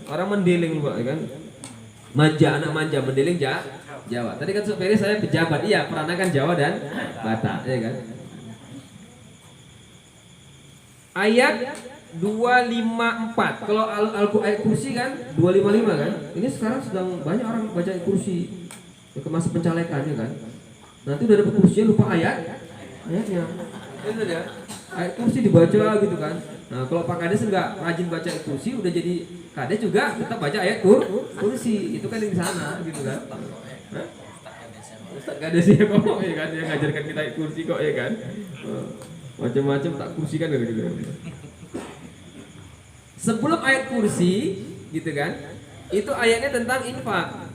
Orang Mendeleng Pak kan. Anak manja Mendeleng Jawa. Tadi kan supaya saya pejabat, iya peranakan Jawa dan Batak ya kan. Ayat 254. Kalau ayat kursi kan 255 kan. Ini sekarang sedang banyak orang baca ayat kursi ke masa pencalekannya kan. Nanti udah dapat kursinya lupa ayatnya. Itu ya. Ayat kursi dibaca gitu kan. Nah, kalau Pak Kades enggak rajin baca ayat kursi, udah jadi Kades juga tetap baca ayat kursi. Itu kan di sana gitu kan. Ustaz Kades ya kok ya kan, yang ngajarkan kita ayat kursi kok ya kan. Macam-macam tak kursi kan gitu. Sebelum ayat kursi gitu kan, itu ayatnya tentang infak.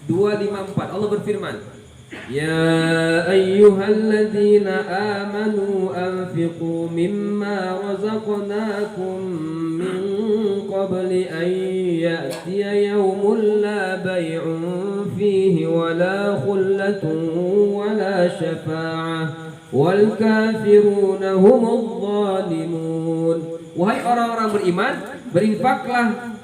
254 Allah berfirman, ya ayyuhalladzina amanu anfiqu mimma razaqnakum min qabli an ya'tiya yawmun la bay'un fihi wala khullatun wala syafa'ah wal kafiruna humudz zalimun. Wahai orang-orang beriman, berinfaklah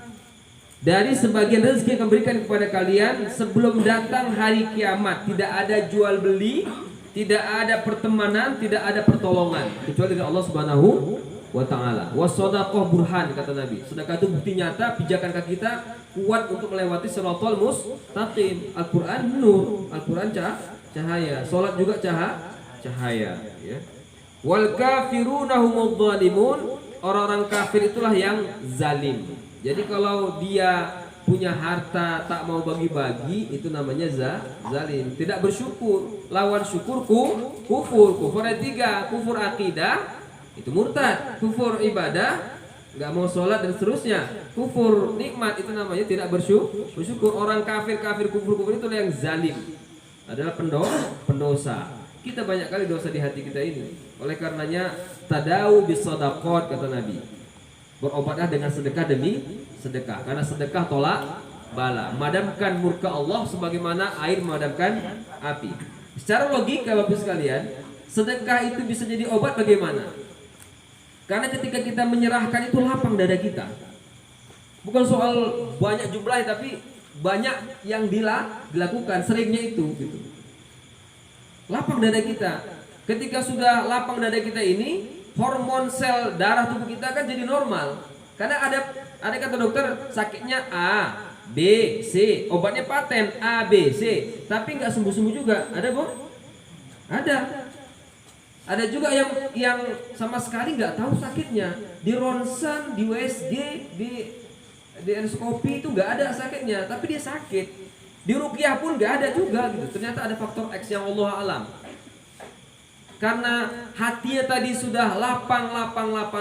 dari sebagian rezeki yang diberikan kepada kalian sebelum datang hari kiamat. Tidak ada jual beli, tidak ada pertemanan, tidak ada pertolongan kecuali dari Allah Subhanahu wa taala. Wasodaqah burhan, kata Nabi. Sedekah itu bukti nyata pijakan kaki kita kuat untuk melewati shiratal mustaqim. Al-Qur'an nur, Al-Qur'an cahaya, salat juga cahaya ya. Wal kafiruna humudz zalimun. Orang-orang kafir itulah yang zalim. Jadi kalau dia punya harta tak mau bagi-bagi, itu namanya zalim. Tidak bersyukur. Lawan syukur kufur. Kufur ada 3. Kufur akidah itu murtad. Kufur ibadah nggak mau sholat dan seterusnya. Kufur nikmat itu namanya tidak bersyukur. Orang kafir kufur itulah yang zalim. Adalah pendosa. Kita banyak kali dosa di hati kita ini. Oleh karenanya tadau bisadaqat, kata Nabi. Berobatlah dengan sedekah demi sedekah. Karena sedekah tolak bala, madamkan murka Allah sebagaimana air memadamkan api. Secara logika Bapak sekalian, sedekah itu bisa jadi obat bagaimana? Karena ketika kita menyerahkan itu lapang dada kita. Bukan soal banyak jumlahnya, tapi banyak yang dilakukan, seringnya itu gitu. Lapang dada kita. Ketika sudah lapang dada kita ini, hormon sel darah tubuh kita kan jadi normal. Karena ada kata dokter sakitnya A, B, C, obatnya paten A, B, C, tapi nggak sembuh-sembuh juga. Ada, Bu? Ada. Ada juga yang sama sekali nggak tahu sakitnya. Di ronsen, di USG, di endoskopi itu nggak ada sakitnya, tapi dia sakit. Di ruqyah pun nggak ada juga gitu. Ternyata ada faktor X yang Allah alam. Karena hatinya tadi sudah lapang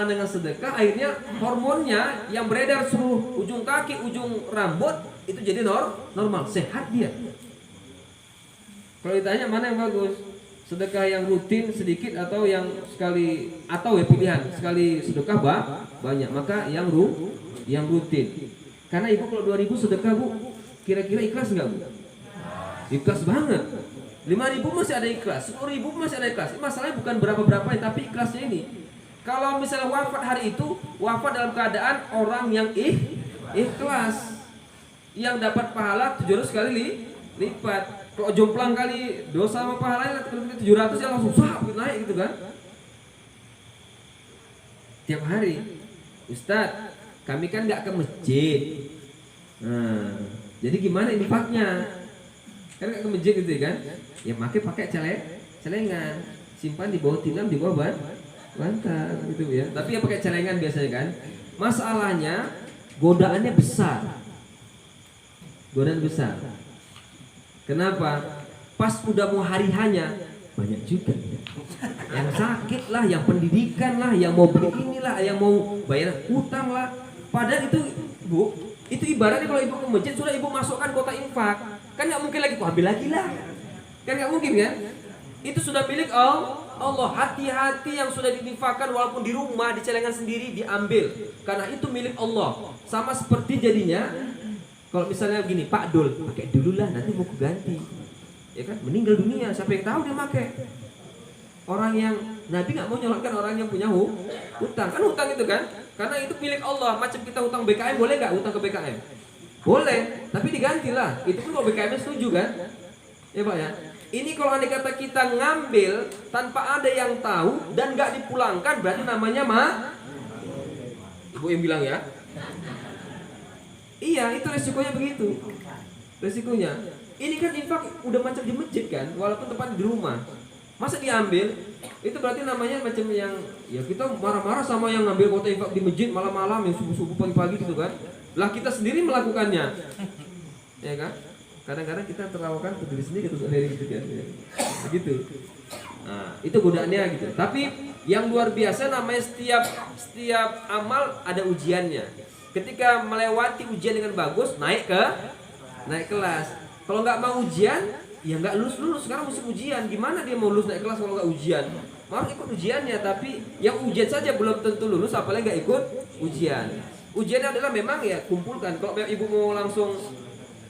dengan sedekah, akhirnya hormonnya yang beredar seluruh ujung kaki, ujung rambut itu jadi normal, sehat dia. Kalau ditanya mana yang bagus, sedekah yang rutin sedikit atau yang sekali, atau ya pilihan sekali sedekah banyak, maka yang rutin. Karena ibu kalau 2.000 sedekah, Bu, kira-kira ikhlas nggak, Bu? Ikhlas banget. 5.000 masih ada ikhlas, 10.000 masih ada ikhlas. Masalahnya bukan berapa-berapa, tapi ikhlasnya ini. Kalau misalnya wafat hari itu, wafat dalam keadaan orang yang ikhlas, yang dapat pahala 700 kali lipat. Kalau jomplang kali dosa sama pahalanya 700 ya langsung naik gitu kan. Tiap hari, Ustadz, kami kan nggak ke masjid. Nah, jadi gimana infaknya? Kan nggak ke masjid gitu kan? Ya pakai celengan, simpan di bawah tilam, di bawah bantal gitu ya. Tapi ya pakai celengan biasanya kan. Masalahnya godaannya besar. Godaan besar. Kenapa? Pas udah mau hari hanya banyak juga yang sakit lah, yang pendidikan lah, yang mau beli inilah, yang mau bayar utang lah. Padahal itu Bu, itu ibaratnya kalau ibu ke masjid sudah ibu masukkan kota infak, kan nggak mungkin lagi ambil lagi lah, kan nggak mungkin kan? Itu sudah milik Allah. Hati-hati yang sudah diinfakkan walaupun di rumah di celengan sendiri diambil, karena itu milik Allah. Sama seperti jadinya kalau misalnya begini, Pak Dul, pakai dulu lah, nanti mau ganti. Ya kan, meninggal dunia, siapa yang tahu dia pakai. Orang yang Nabi nggak mau nyolotkan orang yang punya hutang, kan hutang itu kan, karena itu milik Allah. Macam kita hutang BKM, boleh nggak hutang ke BKM? Boleh, tapi digantilah. Itu pun kalau BKM setuju kan? Ya Pak ya. Ini kalau andai kata kita ngambil tanpa ada yang tahu dan nggak dipulangkan, berarti namanya Ibu yang bilang ya. Iya, itu resikonya begitu. Resikonya. Ini kan infak udah macam di masjid kan, walaupun tempat di rumah. Masa diambil? Itu berarti namanya macam yang ya kita marah-marah sama yang ngambil kota infak di masjid malam-malam, yang subuh-subuh pagi-pagi gitu kan. Lah kita sendiri melakukannya. Ya kan? Kadang-kadang kita terlawakan ke diri sendiri gitu kan. Begitu. Nah, itu godaannya gitu. Tapi yang luar biasa namanya setiap amal ada ujiannya. Ketika melewati ujian dengan bagus, naik kelas. Kalau nggak mau ujian, ya nggak lulus. Sekarang musim ujian, gimana dia mau lulus naik kelas kalau nggak ujian? Mau ikut ujiannya, tapi yang ujian saja belum tentu lulus, apalagi nggak ikut ujian. Ujiannya adalah memang ya kumpulkan. Kalau ibu mau langsung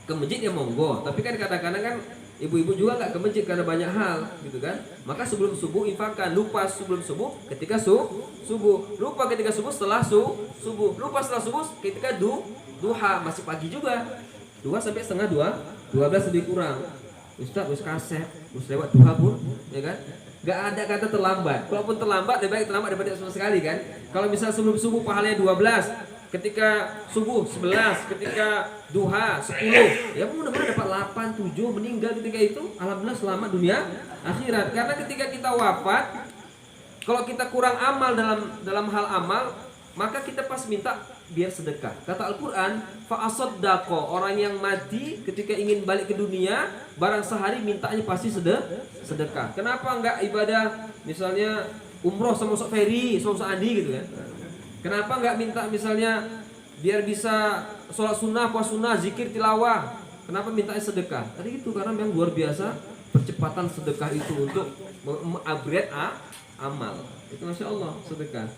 ke masjid ya monggo. Tapi kan kadang-kadang kan ibu-ibu juga nggak ke masjid karena banyak hal, gitu kan? Maka sebelum subuh infakkan. Lupa sebelum subuh, ketika subuh. Lupa ketika subuh, setelah subuh. Lupa setelah subuh, ketika duha, masih pagi juga. 2 sampai setengah 12 lebih kurang. Ustaz, us kasep, us lewat duha pun, ya kan? Gak ada kata terlambat. Kalaupun terlambat, lebih baik terlambat daripada sama sekali kan? Kalau misalnya sebelum subuh pahalanya 12, ketika subuh 11, ketika duha 10, ya mudah-mudahan dapat 8, 7, meninggal ketika itu, alhamdulillah selamat dunia akhirat. Karena ketika kita wafat, kalau kita kurang amal dalam hal amal, maka kita pas minta biar sedekah. Kata Al-Quran, fa'asaddaqo, orang yang mati ketika ingin balik ke dunia, barang sehari mintanya pasti sedekah. Kenapa enggak ibadah misalnya umroh sama sok ferry, sok adi gitu kan? Kenapa enggak minta misalnya biar bisa sholat sunnah, puasa sunnah, zikir, tilawah? Kenapa mintanya sedekah? Tadi itu karena memang luar biasa percepatan sedekah itu untuk mengupgrade amal. Itu Masya Allah sedekah.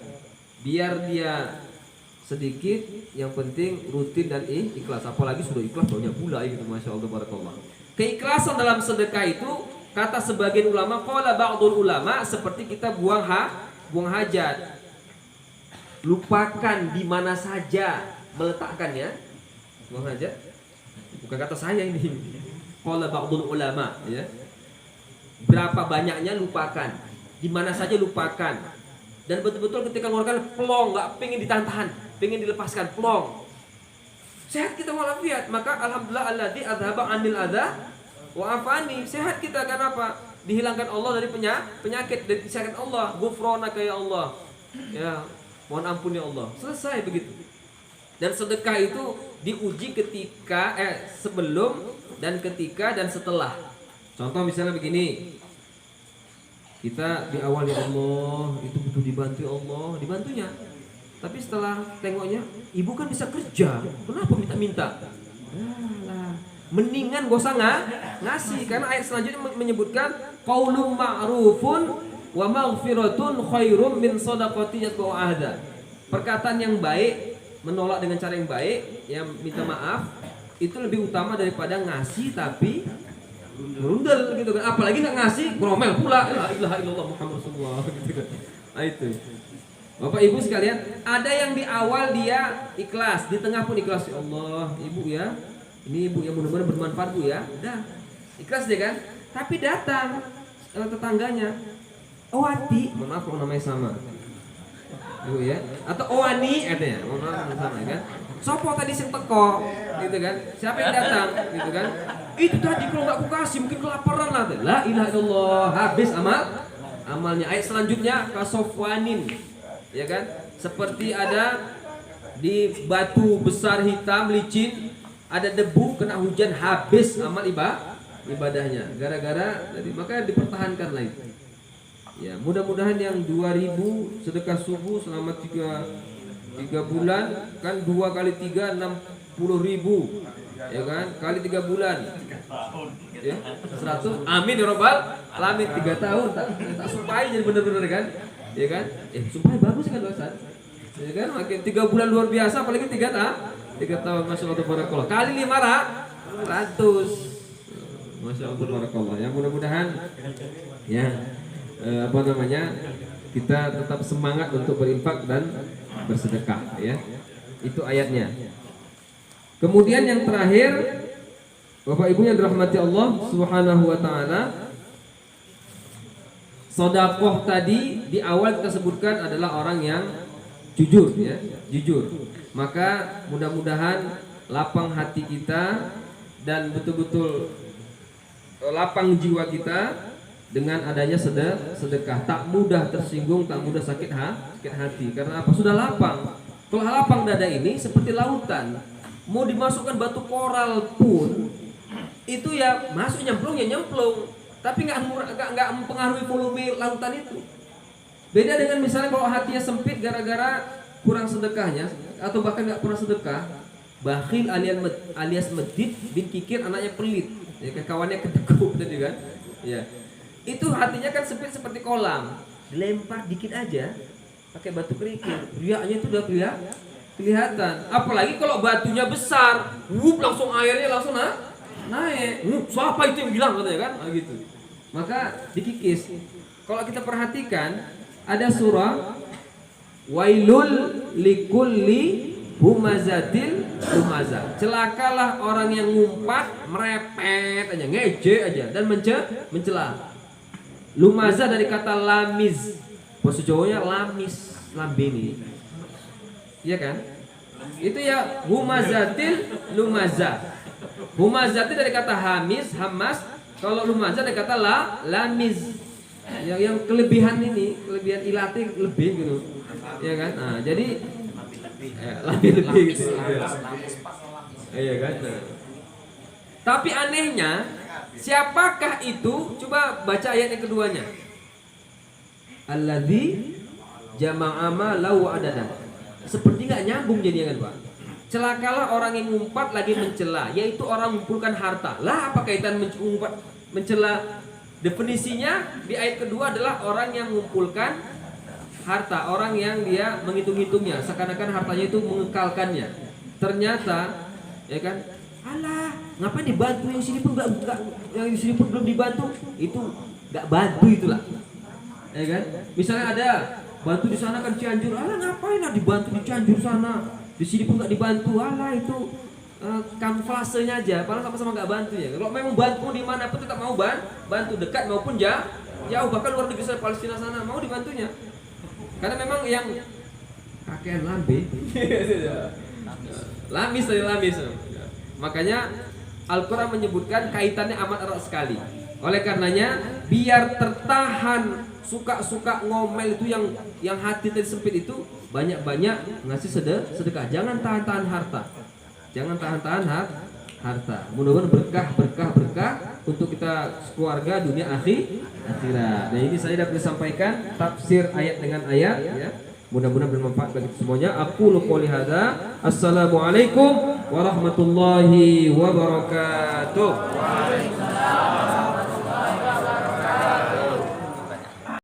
Biar dia sedikit, yang penting rutin dan ikhlas. Apalagi sudah ikhlas banyak pula gitu, Masya Allah, barakallah. Keikhlasan dalam sedekah itu kata sebagian ulama, qala ba'dul ulama, seperti kita buang hajat. Lupakan di mana saja meletakkannya. Buang hajat. Bukan kata saya ini. Qala ba'dul ulama, ya. Berapa banyaknya lupakan. Di mana saja lupakan. Dan betul-betul ketika mengeluarkan plong, nggak pengen ditahan, pengen dilepaskan, plong. Sehat kita walafiat, maka alhamdulillah alladzi adzhaba 'anil adza wa afani. Sehat kita karena apa? Dihilangkan Allah dari penyakit, dari disayangkan Allah. Ghufranaka ya Allah. Ya, mohon ampun ya Allah. Selesai begitu. Dan sedekah itu diuji ketika sebelum dan ketika dan setelah. Contoh misalnya begini. Kita di awal ya Allah, itu butuh dibantu Allah, dibantunya. Tapi setelah tengoknya, ibu kan bisa kerja, kenapa minta-minta? Mendingan gak usah ngasih, karena ayat selanjutnya menyebutkan qaulun ma'rufun wa maghfiratun khairum min shadaqati yatba'u ahda. Perkataan yang baik, menolak dengan cara yang baik, yang minta maaf, itu lebih utama daripada ngasih tapi merundel gitu kan. Apalagi nggak ngasih, ngomel pula. La ilaha illallah Muhammad Rasulullah gitu kan. Nah itu. Bapak Ibu sekalian, ada yang di awal dia ikhlas, di tengah pun ikhlas. Ya Allah, Ibu ya. Ini Ibu yang mudah-mudahan bermanfaat Bu ya. Udah. ikhlas dia kan. Tapi datang tetangganya, Owati, mohon maaf kalau namanya sama, Bu ya, atau Owani katanya, mohon maaf sama ya kan. Sopo tadi sing teko, gitu kan? Siapa yang datang, gitu kan? Itu tadi kalau nggak aku kasih mungkin kelaparan lah. La ilaha illallah, habis amalnya. Ayat selanjutnya kasofwanin, ya kan? Seperti ada di batu besar hitam licin, ada debu kena hujan, habis amal ibadahnya. Gara-gara tadi, maka dipertahankanlah itu. Ya, mudah-mudahan yang 2000 sedekah subuh selama 3 bulan kan 2 kali 3 60.000 ya kan, kali 3 bulan ya 100, amin ya robbal alamin. 3 tahun tak sumpahin jadi bener-bener kan, ya kan, sumpahin bagus kan Ustaz, ya kan, makin 3 bulan luar biasa, apalagi 3 tahun, masya Allah tabarakallah, kali 500, masya Allah tabarakallah. Ya mudah-mudahan ya kita tetap semangat untuk berinfak dan bersedekah ya. Itu ayatnya. Kemudian yang terakhir, Bapak Ibu yang dirahmati Allah Subhanahu wa taala, sedekah tadi di awal kita sebutkan adalah orang yang jujur ya, jujur. Maka mudah-mudahan lapang hati kita dan betul-betul lapang jiwa kita dengan adanya sedekah. Tak mudah tersinggung, tak mudah sakit hati. Karena apa? Sudah lapang. Kalau lapang dada ini seperti lautan, mau dimasukkan batu koral pun itu ya masuk nyemplung, tapi nggak mempengaruhi volume lautan itu. Beda dengan misalnya kalau hatinya sempit gara-gara kurang sedekahnya atau bahkan nggak pernah sedekah. Bakhil alias medit bin kikir, anaknya pelit, ya kan, kawannya kedekut tadi kan, ya. Itu hatinya kan sempit seperti kolam, dilempar dikit aja pakai batu kerikil, riaknya itu udah kelihatan. Apalagi kalau batunya besar, langsung airnya langsung naik. Siapa itu yang bilang katanya kan, gitu. Maka dikikis. Kalau kita perhatikan ada surah wailul likulli humazatil lumazah. Celakalah orang yang ngumpat, merepet aja, ngeje aja dan mencela. Lumazah dari kata lamiz, bahasa Jawanya lamis, lambini, iya kan? Itu ya humazatil lumazah. Humazatil dari kata hamis, hamas. Kalau lumazah dari kata lamiz, yang kelebihan ini, kelebihan ilatif lebih gitu, ya kan? Nah, jadi lebih gitu, iya kan? Nah. Tapi anehnya, siapakah itu? Coba baca ayat yang keduanya. Alladzi jama'a malau adada. Seperti nggak nyambung jadinya kan Pak. Celakalah orang yang ngumpat lagi mencela, yaitu orang mengumpulkan harta. Lah apa kaitan mengumpat mencela? Definisinya di ayat kedua adalah orang yang mengumpulkan harta, orang yang dia menghitung-hitungnya, seakan-akan hartanya itu mengekalkannya. Ternyata, ya kan? Alah, ngapain dibantu, yang sini pun enggak, yang di sini pun belum dibantu, itu enggak bantu itulah. Ya kan? Misalnya ada bantu di sana kan Cianjur, alah ngapain lah dibantu di Cianjur sana, di sini pun enggak dibantu, alah itu kamuflasenya aja, padahal sama-sama enggak bantu ya. Kalau memang bantu di mana pun tetap mau bantu, dekat maupun jauh, bahkan luar negeri Palestina sana mau dibantunya. Karena memang yang kakean lambe, lamis dari lamis. Makanya Al-Quran menyebutkan kaitannya amat erat sekali. Oleh karenanya biar tertahan suka-suka ngomel itu yang hati tadi sempit itu, banyak-banyak ngasih sedekah. Jangan tahan-tahan harta. Jangan tahan-tahan harta. Mudah-mudahan berkah untuk kita keluarga dunia akhirat. Nah, ini saya dapat disampaikan tafsir ayat dengan ayat ya. Mudah-mudahan bermanfaat bagi semuanya. Aku qouli hadza. Assalamualaikum warahmatullahi wabarakatuh.